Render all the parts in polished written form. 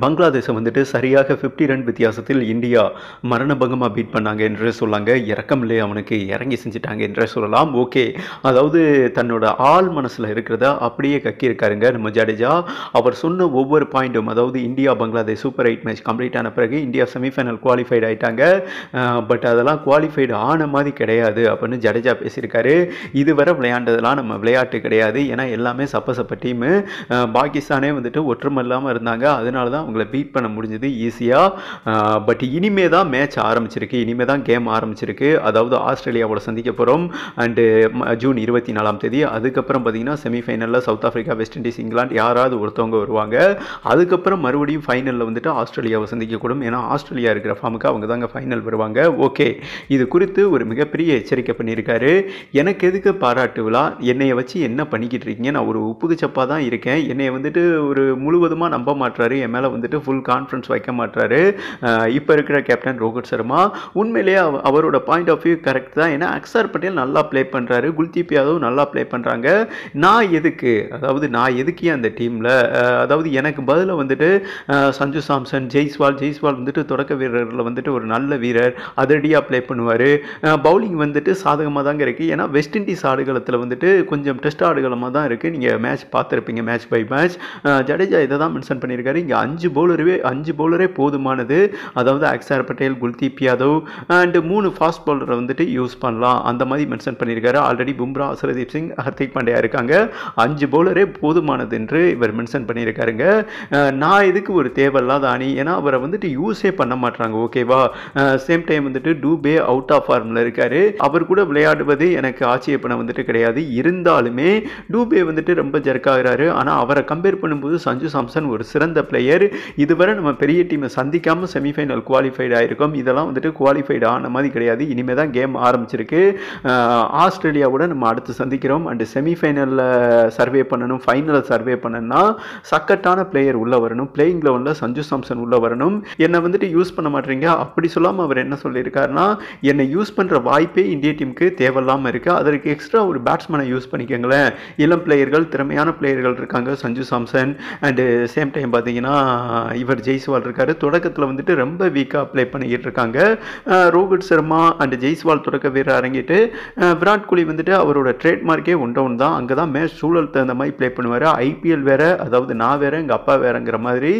பங்களாதேஷை வந்துட்டு சரியாக 50 ரன் வித்தியாசத்தில் இந்தியா மரணபங்கமாக பீட் பண்ணாங்க என்று சொல்லாங்க. இறக்கமில்லை அவனுக்கு இறங்கி செஞ்சுட்டாங்க என்றே சொல்லலாம். ஓகே, அதாவது தன்னோட ஆள் மனசில் இருக்கிறத அப்படியே கக்கியிருக்காருங்க நம்ம ஜடேஜா. அவர் சொன்ன ஒவ்வொரு பாயிண்ட்டும், அதாவது India Bangladesh super 8 match complete ஆன பிறகு இந்தியா செமிஃபைனல் குவாலிஃபைடு ஆகிட்டாங்க. பட் அதெல்லாம் குவாலிஃபைடு ஆன மாதிரி கிடையாது அப்படின்னு ஜடேஜா பேசியிருக்காரு. இதுவரை விளையாண்டதெல்லாம் நம்ம விளையாட்டு கிடையாது, ஏன்னா எல்லாமே சப்ப டீமு. பாகிஸ்தானே வந்துட்டு ஒற்றுமை இல்லாமல் இருந்தாங்க, அதனால தான் அவங்கள பீட் பண்ண முடிஞ்சது ஈஸியாக. பட் இனிமே தான் மேட்ச் ஆரம்பிச்சிருக்கு, இனிமே தான் கேம் ஆரம்பிச்சிருக்கு. அதாவது ஆஸ்திரேலியாவோட சந்திக்க போகிறோம் அண்டு ஜூன் 24ஆம் தேதி. அதுக்கப்புறம் பார்த்தீங்கன்னா செமிஃபைனலில் South Africa, West Indies, England யாராவது ஒருத்தவங்க வருவாங்க. அதுக்கப்புறம் மறுபடியும் ஃபைனலில் வந்துட்டு ஆஸ்திரேலியாவை சந்திக்கக்கூடும், ஏன்னா ஆஸ்திரேலியா இருக்கிற ஃபார்முக்கு அவங்க தாங்க ஃபைனல் வருவாங்க. ஓகே, இது குறித்து ஒரு மிகப்பெரிய எச்சரிக்கை பண்ணியிருக்காரு. எனக்கு எதுக்கு பாராட்டு விழா, என்னைய வச்சு என்ன பண்ணிக்கிட்டு இருக்கீங்க, நான் ஒரு உப்புக்கு சப்பாக தான் இருக்கேன், என்னைய வந்துட்டு ஒரு முழுவதுமாக நம்ப மாட்டுறாரு, என் மேலே வந்துட்டு ஃபுல் கான்ஃபிடன்ஸ் வைக்க மாட்டுறாரு இப்போ இருக்கிற கேப்டன் ரோஹித் சர்மா. உண்மையிலேயே அவரோட பாயிண்ட் ஆஃப் வியூ கரெக்ட் தான், ஏன்னா அக்ஷர் பட்டேல் நல்லா ப்ளே பண்ணுறாரு, குல்தீப் யாதவ் நல்லா ப்ளே பண்ணுறாங்க. நான் எதுக்கு அந்த டீமில், அதாவது எனக்கு பதிலாக வந்துட்டு சஞ்சு சாம்சன், ஜெய்ஸ்வால் வந்துட்டு தொடக்க வீரரில் வந்துட்டு ஒரு நல்ல வீரர், அதிரடியாக ப்ளே பண்ணுவார். பவுலிங் வந்துட்டு சாதகமாக தாங்க இருக்குது, ஏன்னா வெஸ்ட் இண்டீஸ் ஆடுகளத்தில் வந்துட்டு கொஞ்சம் டெஸ்ட் ஆடுகளமாக தான் இருக்குது. நீங்கள் மேட்ச் பார்த்துருப்பீங்க, மேட்ச் பை மேட்ச். ஜடேஜா இதை தான் மென்ஷன் பண்ணியிருக்காரு, இங்கே 5 பவுலரே போதுமானது, அதாவது அக்ஷர் பட்டேல், குல்தீப் யாதவ் அண்டு 3 ஃபாஸ்ட் பவுலரை வந்துட்டு யூஸ் பண்ணலாம், அந்த மாதிரி மென்ஷன் பண்ணியிருக்காரு. ஆல்ரெடி பும்ரா, ஹர்ஷதீப் சிங், ஹர்திக் பாண்டியா இருக்காங்க, 5 பவுலரே போதுமானது என்று இவர் மென்ஷன் பண்ணியிருக்காருங்க. நான் இதுக்கு ஒரு தேவையில்லாத அணி, ஏன்னா அவரை வந்துட்டு யூஸே பண்ண மாட்டாங்க. ஓகேவா, சேம் டைம் வந்துட்டு டூபே அவுட் ஆஃப் ஃபார்மில் இருக்காரு, அவர் கூட விளையாடுவது எனக்கு ஆட்சேபனை வந்துட்டு கிடையாது. இருந்தாலுமே டூபே வந்துட்டு ரொம்ப ஜர்க்காகிறாரு. ஆனால் அவரை கம்பேர் பண்ணும்போது சஞ்சு சாம்சன் ஒரு சிறந்த பிளேயர். இதுவரை நம்ம பெரிய டீமை சந்திக்காமல் செமிஃபைனல் குவாலிஃபைடு ஆகிருக்கோம், இதெல்லாம் வந்துட்டு குவாலிஃபைடு ஆன மாதிரி கிடையாது. இனிமேல் தான் கேம் ஆரம்பிச்சிருக்கு. ஆஸ்திரேலியாவோட நம்ம அடுத்து சந்திக்கிறோம் அண்டு செமிஃபைனலில் சர்வே பண்ணணும், ஃபைனலில் சர்வே பண்ணணும்னா சக்கட்டான பிளேயர் உள்ளே வரணும், பிளேயிங் லெவலில் சஞ்சு சாம்சன் உள்ளே வரணும். என்னை வந்துட்டு யூஸ் பண்ண மாட்டீங்க அப்படி சொல்லாமல் அவர் என்ன சொல்லியிருக்காருன்னா, என்னை யூஸ் பண்ணுற வாய்ப்பே இந்திய டீமுக்கு தேவையில்லாமல் இருக்குது, அதற்கு எக்ஸ்ட்ரா ஒரு பேட்ஸ்மேனை யூஸ் பண்ணிக்கோங்களேன். இளம் பிளேயர்கள், திறமையான பிளேயர்கள் இருக்காங்க, Sanju Samson and same time பார்த்தீங்கன்னா இவர் ஜெய்ஸ்வால் இருக்கார். தொடக்கத்தில் வந்துட்டு ரொம்ப வீக்காக ப்ளே பண்ணிக்கிட்டு இருக்காங்க. ரோஹித் சர்மா அண்டு ஜெய்ஸ்வால் தொடக்க வீரர் இறங்கிட்டு, விராட் கோலி வந்துட்டு அவரோட ட்ரேட்மார்க்கே ஒன் தான், அங்கே தான் மேட்ச் சூழல் தகுந்த மாதிரி ப்ளே பண்ணுவார். ஐபிஎல் வேறு, அதாவது நான் வேறு எங்கள் அப்பா வேறுங்கிற மாதிரி,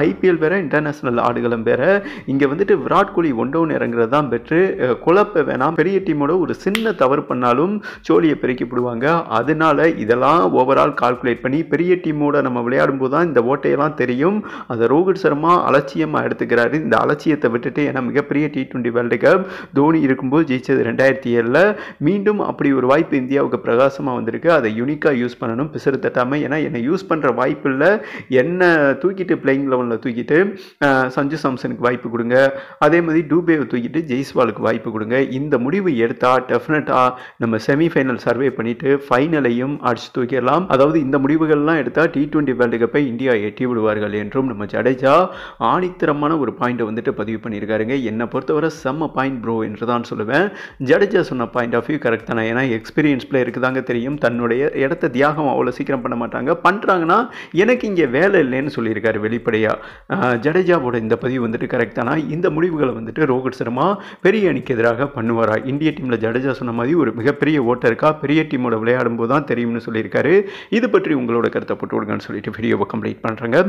ஐபிஎல் வேறு, இன்டர்நேஷ்னல் ஆடுகளம் வேறு. இங்கே வந்துட்டு விராட் கோலி ஒன் டவுன் இறங்குறது தான் பெட்ரு. குழப்ப வேணாம், பெரிய டீமோட ஒரு சின்ன தவறு பண்ணாலும் சோழியை பெருக்கி விடுவாங்க. அதனால இதெல்லாம் ஓவரால் கால்குலேட் பண்ணி பெரிய டீமோட நம்ம விளையாடும் போது தான் இந்த ஓட்டையெல்லாம் தெரியும். அதை ரோஹித் சர்மா அலட்சியமாக எடுத்துக்கிறாரு. இந்த அலட்சியத்தை விட்டுட்டு, ஏன்னா மிகப்பெரிய T20 வேர்ல்டு கப் தோனி இருக்கும்போது ஜெயிச்சது 2007, மீண்டும் அப்படி ஒரு வாய்ப்பு இந்தியாவுக்கு பிரகாசமாக வந்திருக்கு. அதை யூனிக்காக யூஸ் பண்ணணும், பிசறு தட்டாமல். ஏன்னா என்னை யூஸ் பண்ணுற வாய்ப்பு இல்லை, என்னை தூக்கிட்டு பிளேயிங் லெவலில் தூக்கிட்டு சஞ்சு சாம்சனுக்கு வாய்ப்பு கொடுங்க, அதே மாதிரி டூபேவை தூக்கிட்டு ஜெய்ஸ்வாலுக்கு வாய்ப்பு கொடுங்க. இந்த முடிவு எடுத்தால் டெஃபினட்டாக நம்ம செமிஃபைனல் சர்வே பண்ணிவிட்டு ஃபைனலையும் அடிச்சு தூக்கிடலாம். அதாவது இந்த முடிவுகள்லாம் எடுத்தால் T20 வேர்ல்டு கப்பை இந்தியா எட்டி விடுவார்கள் என்றும் நம்ம ஜடேஜா ஆணித்தரமான ஒரு பாயிண்டை வந்துட்டு பதிவு பண்ணியிருக்காருங்க. என்னை பொறுத்தவரை செம்ம பாயிண்ட் ப்ரோ என்று தான் சொல்லுவேன். ஜடேஜா சொன்ன பாயிண்ட் ஆஃப் வியூ கரெக்ட் தானே, ஏன்னா எக்ஸ்பீரியன்ஸ் பிளேயருக்கு தாங்க தெரியும், தன்னுடைய இடத்த தியாகம் அவ்வளோ சீக்கிரம் பண்ண மாட்டாங்க, பண்ணுறாங்கன்னா எனக்கு இங்கே வேலை இல்லைன்னு சொல்லியிருக்காரு வெளிப்படையாக. ஜடேஜாவோட இந்த பதிவு வந்துட்டு கரெக்ட் தானா, இந்த முடிவுகளை வந்துட்டு ரோஹித் சர்மா பெரிய அணிக்கு எதிராக பண்ணுவாரா? இந்திய டீமில் ஜடேஜா சொன்ன மாதிரி ஒரு மிகப்பெரிய ஓட்டர் இருக்கா, பெரிய டீமோட விளையாடும் போது தான் தெரியும்னு சொல்லியிருக்காரு. இது பற்றி உங்களோட கருத்தை போட்டு விடுங்கன்னு சொல்லிட்டு வீடியோவை கம்ப்ளீட் பண்ணுறேங்க.